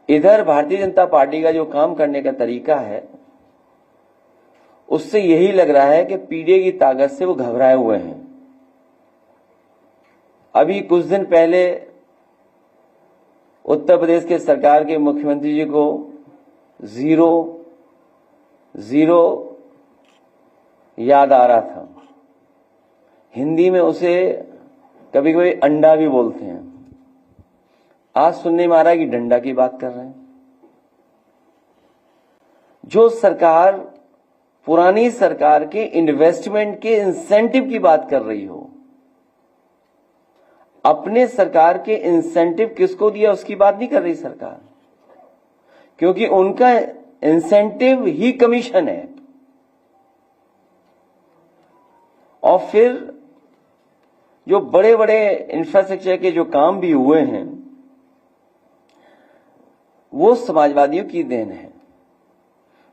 इधर भारतीय जनता पार्टी का जो काम करने का तरीका है उससे यही लग रहा है कि पीडीए की ताकत से वो घबराए हुए हैं। अभी कुछ दिन पहले उत्तर प्रदेश के सरकार के मुख्यमंत्री जी को जीरो जीरो याद आ रहा था। हिंदी में उसे कभी कभी अंडा भी बोलते हैं। आज सुनने में आ रहा है कि डंडा की बात कर रहे हैं। जो सरकार पुरानी सरकार के इन्वेस्टमेंट के इंसेंटिव की बात कर रही हो, अपने सरकार के इंसेंटिव किसको दिया उसकी बात नहीं कर रही सरकार, क्योंकि उनका इंसेंटिव ही कमीशन है। और फिर जो बड़े बड़े इंफ्रास्ट्रक्चर के जो काम भी हुए हैं वो समाजवादियों की देन है।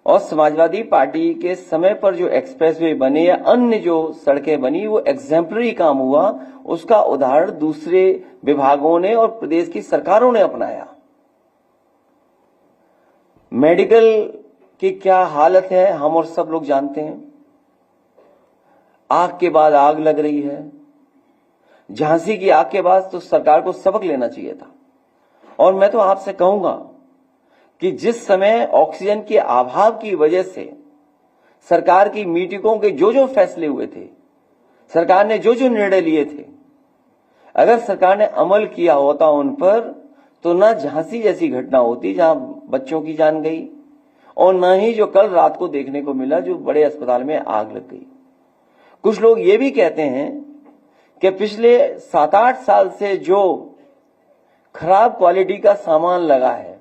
और समाजवादी पार्टी के समय पर जो एक्सप्रेसवे बने या अन्य जो सड़कें बनी वो एग्जेम्पलरी काम हुआ। उसका उदाहरण दूसरे विभागों ने और प्रदेश की सरकारों ने अपनाया। मेडिकल की क्या हालत है हम और सब लोग जानते हैं। आग के बाद आग लग रही है। झांसी की आग के बाद तो सरकार को सबक लेना चाहिए था। और मैं तो आपसे कहूंगा कि जिस समय ऑक्सीजन के अभाव की वजह से सरकार की मीटिंगों के जो जो फैसले हुए थे, सरकार ने जो जो निर्णय लिए थे, अगर सरकार ने अमल किया होता उन पर तो ना झांसी जैसी घटना होती जहां बच्चों की जान गई और ना ही जो कल रात को देखने को मिला जो बड़े अस्पताल में आग लग गई। कुछ लोग ये भी कहते हैं कि पिछले 7-8 साल से जो खराब क्वालिटी का सामान लगा है,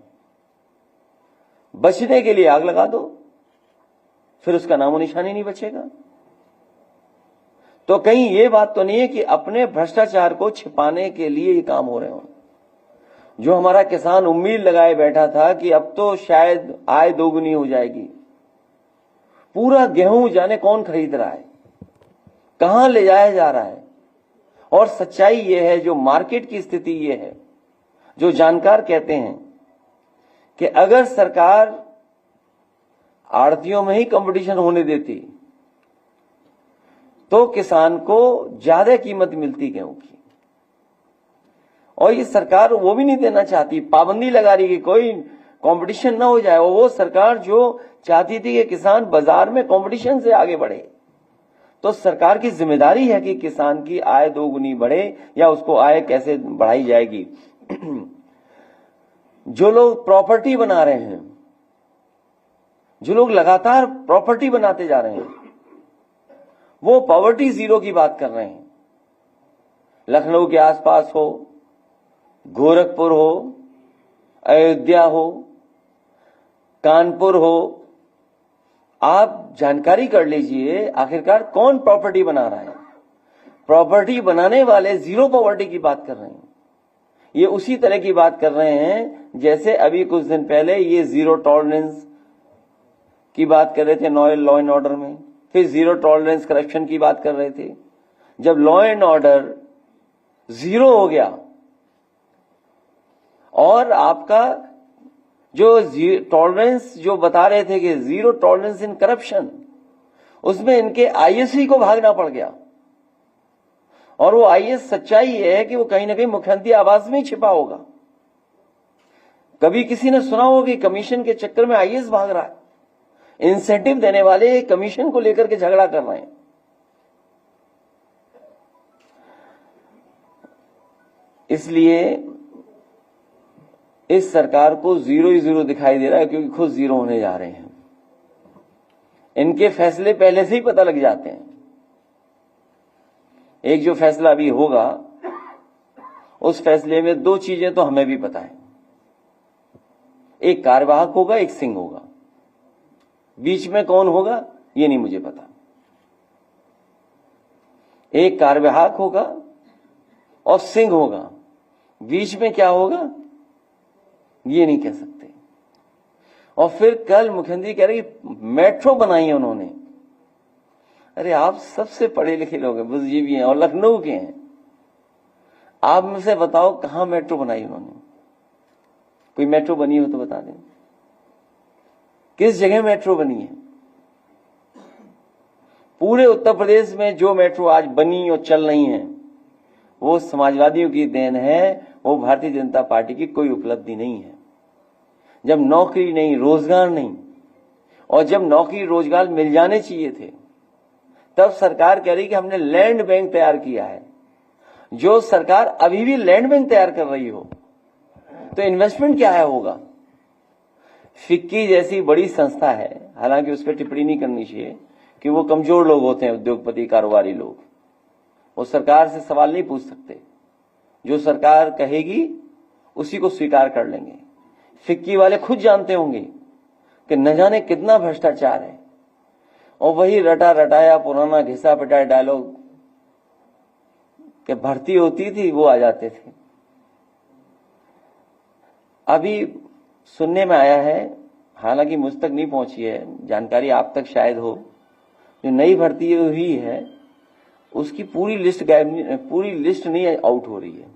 बचने के लिए आग लगा दो, फिर उसका नामो निशानी नहीं बचेगा। तो कहीं ये बात तो नहीं है कि अपने भ्रष्टाचार को छिपाने के लिए ये काम हो रहे हो। जो हमारा किसान उम्मीद लगाए बैठा था कि अब तो शायद आय दोगुनी हो जाएगी, पूरा गेहूं जाने कौन खरीद रहा है, कहां ले जाया जा रहा है। और सच्चाई ये है, जो मार्केट की स्थिति ये है, जो जानकार कहते हैं कि अगर सरकार आड़तियों में ही कंपटीशन होने देती तो किसान को ज्यादा कीमत मिलती गेहूं की। और ये सरकार वो भी नहीं देना चाहती, पाबंदी लगा रही कि कोई कंपटीशन ना हो जाए। और वो सरकार जो चाहती थी कि किसान बाजार में कंपटीशन से आगे बढ़े। तो सरकार की जिम्मेदारी है कि किसान की आय दोगुनी बढ़े या उसको आय कैसे बढ़ाई जाएगी। जो लोग प्रॉपर्टी बना रहे हैं, जो लोग लगातार प्रॉपर्टी बनाते जा रहे हैं, वो पॉवर्टी जीरो की बात कर रहे हैं। लखनऊ के आसपास हो, गोरखपुर हो, अयोध्या हो, कानपुर हो, आप जानकारी कर लीजिए आखिरकार कौन प्रॉपर्टी बना रहा है। प्रॉपर्टी बनाने वाले जीरो पॉवर्टी की बात कर रहे हैं। ये उसी तरह की बात कर रहे हैं जैसे अभी कुछ दिन पहले ये जीरो टॉलरेंस की बात कर रहे थे लॉ एंड ऑर्डर में, फिर जीरो टॉलरेंस करप्शन की बात कर रहे थे। जब लॉ एंड ऑर्डर जीरो हो गया और आपका जो टॉलरेंस जो बता रहे थे कि जीरो टॉलरेंस इन करप्शन, उसमें इनके आईएससी को भागना पड़ गया। और वो आईएएस सच्चाई ये है कि वो कहीं ना कहीं मुख्यमंत्री आवास में ही छिपा होगा। कभी किसी ने सुना होगा कि कमीशन के चक्कर में आईएएस भाग रहा है, इंसेंटिव देने वाले कमीशन को लेकर के झगड़ा कर रहे हैं। इसलिए इस सरकार को जीरो ही जीरो दिखाई दे रहा है, क्योंकि खुद जीरो होने जा रहे हैं। इनके फैसले पहले से ही पता लग जाते हैं। एक जो फैसला अभी होगा उस फैसले में दो चीजें तो हमें भी पता है, एक कार्यवाहक होगा, एक सिंह होगा। बीच में कौन होगा ये नहीं मुझे पता। एक कार्यवाहक होगा और सिंह होगा, बीच में क्या होगा ये नहीं कह सकते। और फिर कल मुख्यमंत्री कह रहे कि मेट्रो बनाई है उन्होंने। अरे आप सबसे पढ़े लिखे लोग हैं, बुद्धिजीवी हैं और लखनऊ के हैं। आप मुझसे बताओ कहां मेट्रो बनाई उन्होंने? कोई मेट्रो बनी हो तो बता दें, किस जगह मेट्रो बनी है? पूरे उत्तर प्रदेश में जो मेट्रो आज बनी और चल रही हैं वो समाजवादियों की देन है, वो भारतीय जनता पार्टी की कोई उपलब्धि नहीं है। जब नौकरी नहीं, रोजगार नहीं, और जब नौकरी रोजगार मिल जाने चाहिए थे, तब सरकार कह रही कि हमने लैंड बैंक तैयार किया है। जो सरकार अभी भी लैंड बैंक तैयार कर रही हो तो इन्वेस्टमेंट क्या है होगा? फिक्की जैसी बड़ी संस्था है, हालांकि उस पर टिप्पणी नहीं करनी चाहिए कि वो कमजोर लोग होते हैं, उद्योगपति कारोबारी लोग, वो सरकार से सवाल नहीं पूछ सकते। जो सरकार कहेगी उसी को स्वीकार कर लेंगे। फिक्की वाले खुद जानते होंगे कि न जाने कितना भ्रष्टाचार है, और वही रटा रटाया पुराना घिसा पिटाया डायलॉग कि भर्ती होती थी वो आ जाते थे। अभी सुनने में आया है, हालांकि मुझ तक नहीं पहुंची है जानकारी, आप तक शायद हो, जो नई भर्ती हुई है उसकी पूरी लिस्ट नहीं आउट हो रही है।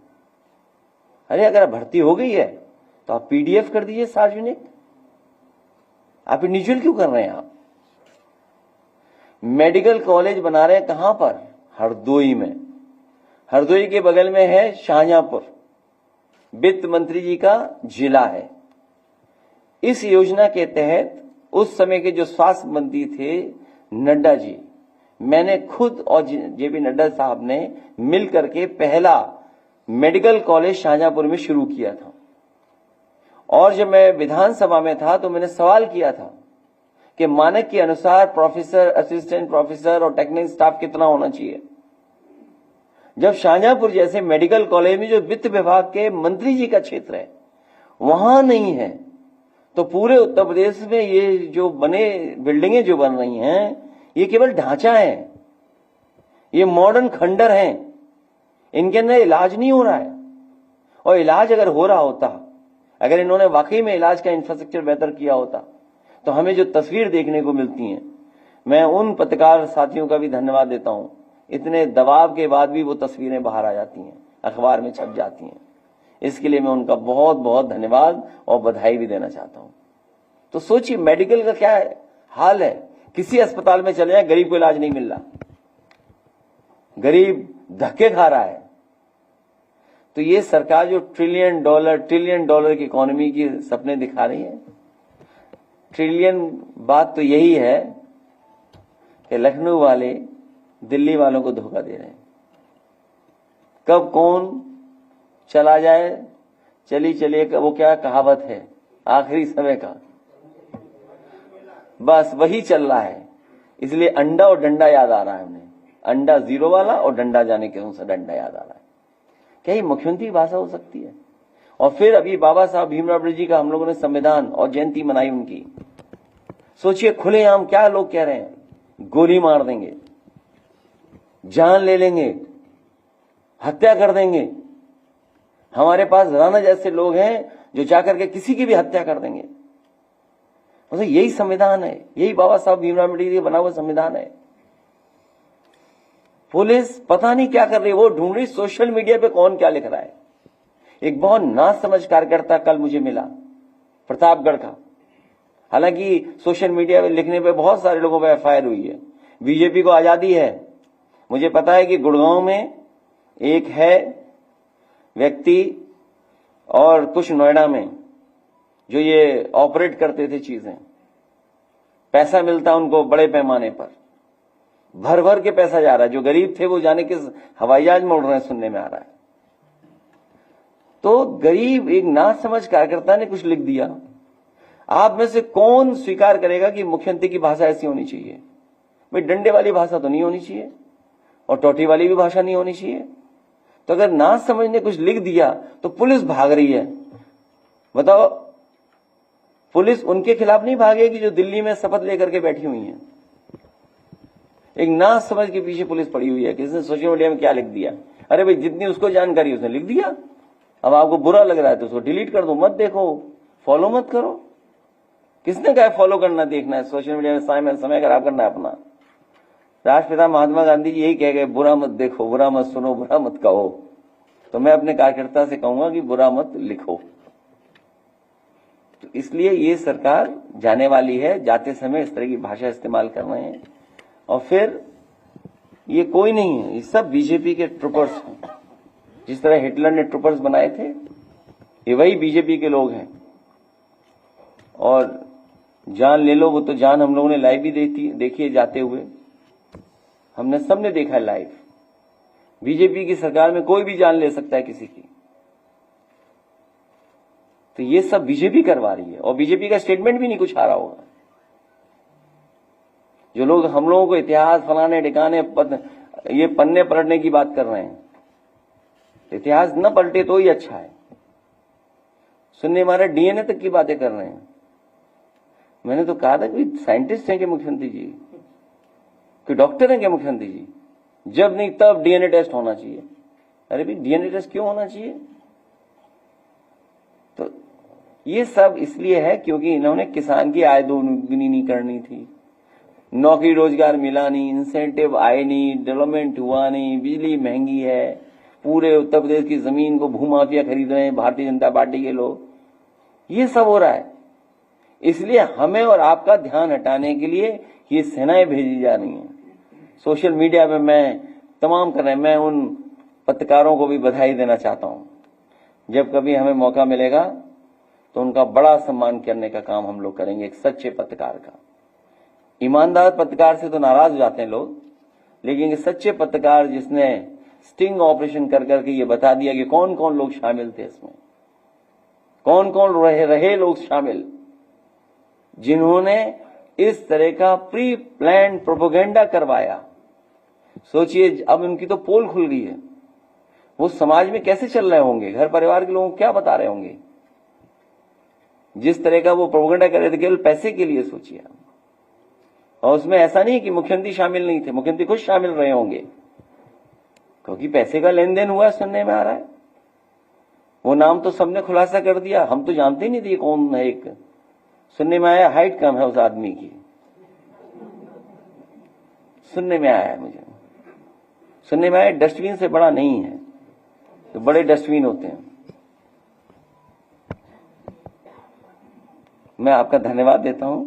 अरे अगर भर्ती हो गई है तो आप पीडीएफ कर दीजिए सार्वजनिक, आप इंडिविजुअल क्यों कर रहे हैं? आप मेडिकल कॉलेज बना रहे हैं कहां पर? हरदोई में। हरदोई के बगल में है शाहजहांपुर, वित्त मंत्री जी का जिला है। इस योजना के तहत उस समय के जो स्वास्थ्य मंत्री थे नड्डा जी, मैंने खुद और जेपी नड्डा साहब ने मिल करके पहला मेडिकल कॉलेज शाहजहांपुर में शुरू किया था। और जब मैं विधानसभा में था तो मैंने सवाल किया था कि मानक के अनुसार प्रोफेसर, असिस्टेंट प्रोफेसर और टेक्निकल स्टाफ कितना होना चाहिए। जब शाहजहांपुर जैसे मेडिकल कॉलेज में जो वित्त विभाग के मंत्री जी का क्षेत्र है वहां नहीं है, तो पूरे उत्तर प्रदेश में ये जो बने बिल्डिंगें जो बन रही हैं ये केवल ढांचा है, ये मॉडर्न खंडर हैं, इनके अंदर इलाज नहीं हो रहा है। और इलाज अगर हो रहा होता, अगर इन्होंने वाकई में इलाज का इंफ्रास्ट्रक्चर बेहतर किया होता, तो हमें जो तस्वीर देखने को मिलती हैं, मैं उन पत्रकार साथियों का भी धन्यवाद देता हूं, इतने दबाव के बाद भी वो तस्वीरें बाहर आ जाती हैं, अखबार में छप जाती हैं। इसके लिए मैं उनका बहुत बहुत धन्यवाद और बधाई भी देना चाहता हूं। तो सोचिए मेडिकल का क्या हाल है। किसी अस्पताल में चले जाए, गरीब को इलाज नहीं मिल रहा, गरीब धक्के खा रहा है। तो ये सरकार जो ट्रिलियन डॉलर की इकोनॉमी की सपने दिखा रही है, ट्रिलियन बात तो यही है कि लखनऊ वाले दिल्ली वालों को धोखा दे रहे हैं। कब कौन चला जाए, चलिए वो क्या कहावत है आखिरी समय का, बस वही चल रहा है। इसलिए अंडा और डंडा याद आ रहा है हमें, अंडा जीरो वाला और डंडा जाने के उनसे डंडा याद आ रहा है। क्या ये मुख्यमंत्री भाषा हो सकती है? और फिर अभी बाबा साहब भीमराव अम्बेडकर जी का हम लोगों ने संविधान और जयंती मनाई उनकी। सोचिए खुलेआम क्या लोग कह रहे हैं, गोली मार देंगे, जान ले लेंगे, हत्या कर देंगे। हमारे पास राणा जैसे लोग हैं जो जाकर के किसी की भी हत्या कर देंगे। मतलब यही संविधान है, यही बाबा साहब भीमराव अम्बेडकर जी का बना हुआ संविधान है। पुलिस पता नहीं क्या कर रही है, वो ढूंढ रही सोशल मीडिया पे कौन क्या लिख रहा है। एक बहुत नासमझ कार्यकर्ता कल मुझे मिला प्रतापगढ़ का, हालांकि सोशल मीडिया पे लिखने पे बहुत सारे लोगों पर एफआईआर हुई है, बीजेपी को आजादी है। मुझे पता है कि गुड़गांव में एक है व्यक्ति और कुछ नोएडा में जो ये ऑपरेट करते थे चीजें, पैसा मिलता उनको बड़े पैमाने पर, भर भर के पैसा जा रहा है। जो गरीब थे वो जाने किस हवाई जहाज में उड़ रहे हैं, सुनने में आ रहा है। तो गरीब एक नासमझ कार्यकर्ता ने कुछ लिख दिया। आप में से कौन स्वीकार करेगा कि मुख्यमंत्री की भाषा ऐसी होनी चाहिए? भाई डंडे वाली भाषा तो नहीं होनी चाहिए और टोटी वाली भी भाषा नहीं होनी चाहिए। तो अगर ना समझने कुछ लिख दिया तो पुलिस भाग रही है। बताओ, पुलिस उनके खिलाफ नहीं भागेगी जो दिल्ली में शपथ लेकर के बैठी हुई हैं। एक ना समझ के पीछे पुलिस पड़ी हुई है, किसने सोशल मीडिया में क्या लिख दिया। अरे भाई जितनी उसको जानकारी उसने लिख दिया, अब आपको बुरा लग रहा है तो उसको डिलीट कर दो, मत देखो, फॉलो मत करो। किसने कहा फॉलो करना देखना है? सोशल मीडिया में समय खराब करना है अपना। राष्ट्रपिता महात्मा गांधी जी यही कह गए, बुरा मत देखो, बुरा मत सुनो, बुरा मत कहो। तो मैं अपने कार्यकर्ता से कहूंगा कि बुरा मत लिखो। तो इसलिए ये सरकार जाने वाली है, जाते समय इस तरह की भाषा इस्तेमाल कर रहे हैं। और फिर ये कोई नहीं है, ये सब बीजेपी के ट्रूपर्स हैं। जिस तरह हिटलर ने ट्रूपर्स बनाए थे, ये वही बीजेपी के लोग हैं। और जान ले लो, वो तो जान हम लोगों ने लाइव भी देखी है जाते हुए, हमने सबने देखा है लाइव। बीजेपी की सरकार में कोई भी जान ले सकता है किसी की। तो ये सब बीजेपी करवा रही है, और बीजेपी का स्टेटमेंट भी नहीं कुछ आ रहा होगा। जो लोग हम लोगों को इतिहास फलाने ठिकाने ये पन्ने पलटने की बात कर रहे हैं, इतिहास न पलटे तो ही अच्छा है। सुनने हमारे डीएनए तक की बातें कर रहे हैं। मैंने तो कहा था कि साइंटिस्ट हैं कि मुख्यमंत्री जी, कि डॉक्टर हैं कि मुख्यमंत्री जी, जब नहीं तब डीएनए टेस्ट होना चाहिए। अरे भाई डीएनए टेस्ट क्यों होना चाहिए? तो ये सब इसलिए है क्योंकि इन्होंने किसान की आय दोगुनी नहीं करनी थी, नौकरी रोजगार मिला नहीं, इंसेंटिव आए नहीं, डेवलपमेंट हुआ नहीं, बिजली महंगी है, पूरे उत्तर प्रदेश की जमीन को भूमाफिया खरीद रहे हैं भारतीय जनता पार्टी के लोग। ये सब हो रहा है। इसलिए हमें और आपका ध्यान हटाने के लिए ये सेनाएं भेजी जा रही हैं। सोशल मीडिया पे मैं तमाम कर रहे हैं। मैं उन पत्रकारों को भी बधाई देना चाहता हूं। जब कभी हमें मौका मिलेगा तो उनका बड़ा सम्मान करने का काम हम लोग करेंगे, एक सच्चे पत्रकार का। ईमानदार पत्रकार से तो नाराज हो जाते हैं लोग, लेकिन एक सच्चे पत्रकार जिसने स्टिंग ऑपरेशन कर करके ये बता दिया कि कौन कौन लोग शामिल थे इसमें, कौन कौन रहे लोग शामिल, जिन्होंने इस तरह का प्री प्लान प्रोपेगेंडा करवाया। सोचिए अब उनकी तो पोल खुल गई है, वो समाज में कैसे चल रहे होंगे, घर परिवार के लोगों को क्या बता रहे होंगे। जिस तरह का वो प्रोपेगेंडा कर रहे थे केवल पैसे के लिए, सोचिए। और उसमें ऐसा नहीं कि मुख्यमंत्री शामिल नहीं थे, मुख्यमंत्री खुद शामिल रहे होंगे, क्योंकि पैसे का लेन देन हुआ सुनने में आ रहा है। वो नाम तो सबने खुलासा कर दिया, हम तो जानते ही नहीं थे कौन है। एक सुनने में आया हाइट कम है उस आदमी की, सुनने में आया, मुझे सुनने में आया डस्टबिन से बड़ा नहीं है, तो बड़े डस्टबिन होते हैं। मैं आपका धन्यवाद देता हूं।